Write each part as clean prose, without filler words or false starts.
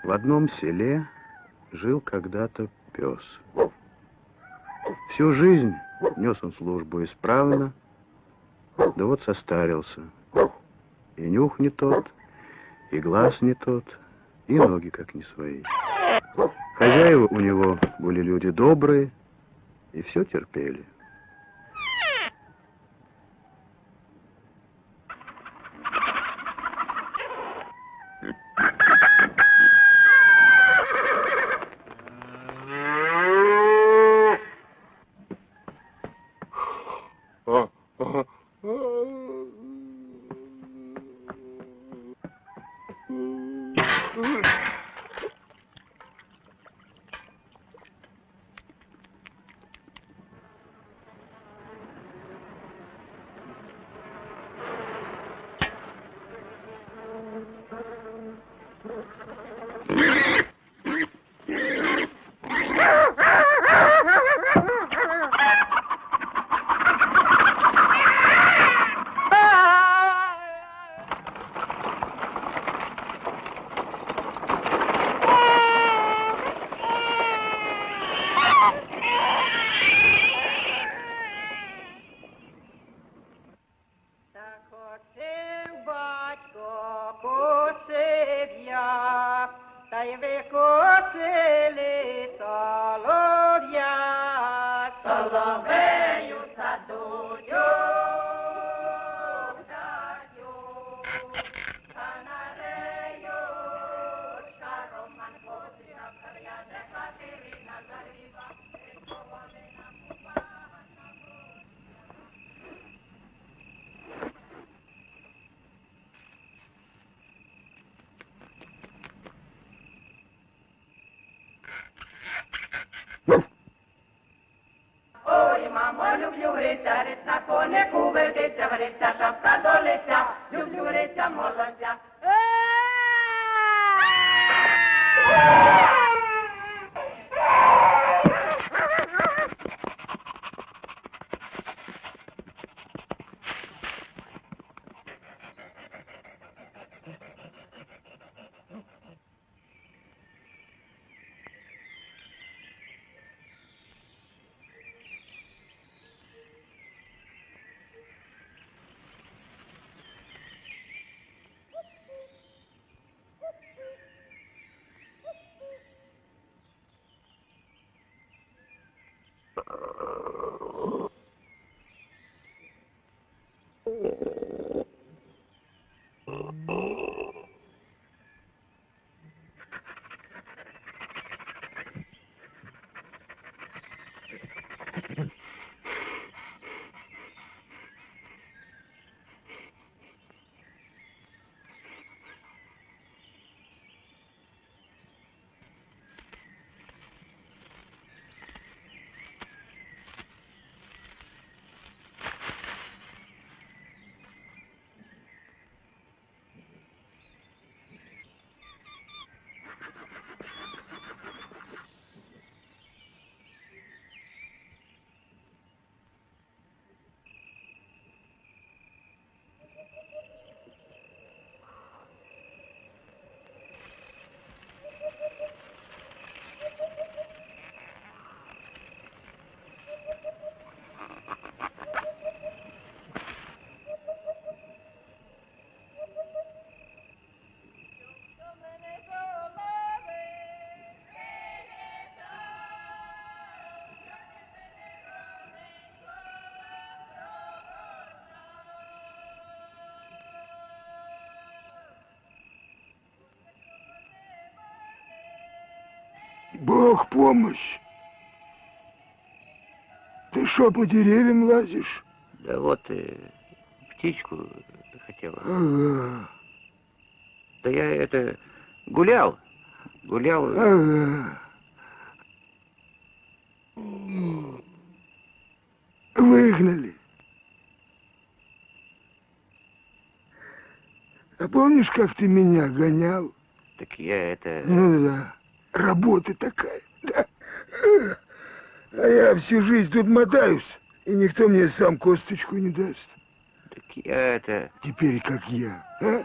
В одном селе жил когда-то пес. Всю жизнь нес он службу исправно, да вот состарился. И нюх не тот, и глаз не тот, и ноги как не свои. Хозяева у него были люди добрые, и все терпели. Люблю гриця, гриць на конику вертиться, гриця, шапка до лиця, люблю гриця, молодця. Бог помощь. Ты что, по деревьям лазишь? Да вот птичку хотела. Ага. Да я это гулял. Ага. Выгнали. А помнишь, как ты меня гонял? Так я это... Ну да. Работа такая, да. А я всю жизнь тут мотаюсь, и никто мне сам косточку не даст. Так я это... Теперь как я. А?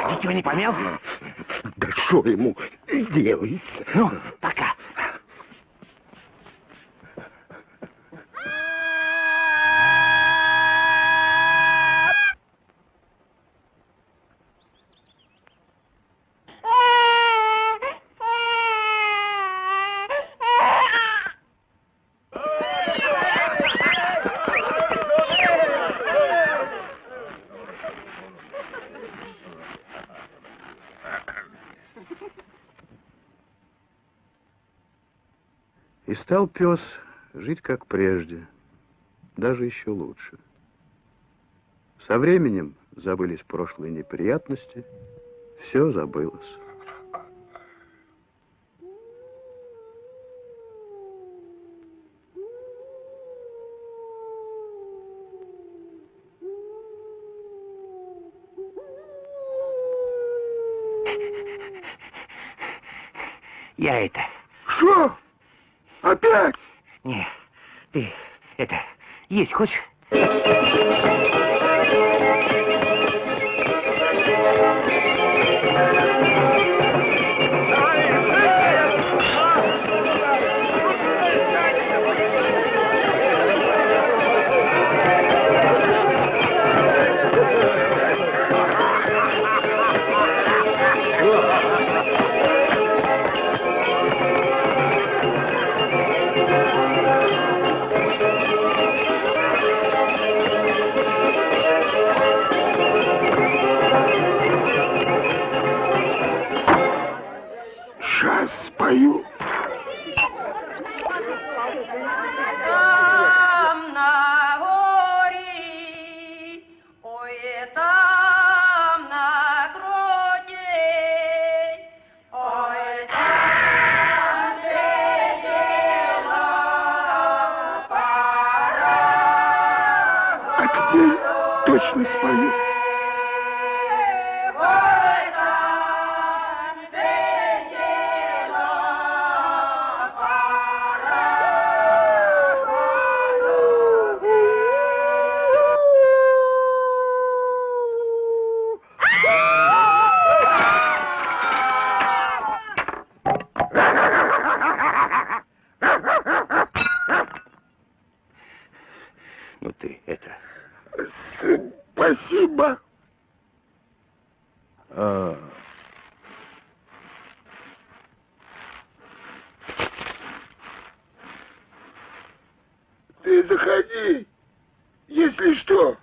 Ничего не помел? Да что ему делается? Ну, пока. И стал пес жить как прежде, даже еще лучше. Со временем забылись прошлые неприятности, все забылось. Я это... Что? Опять? Не, ты это... Есть хочешь? Сейчас спою. Там на горі, ой, там на гроді, ой, там сиділа пара. А теперь точно спою. Ой, там сиділа пара. Ну ты это... Спасибо. Ты заходи, если что.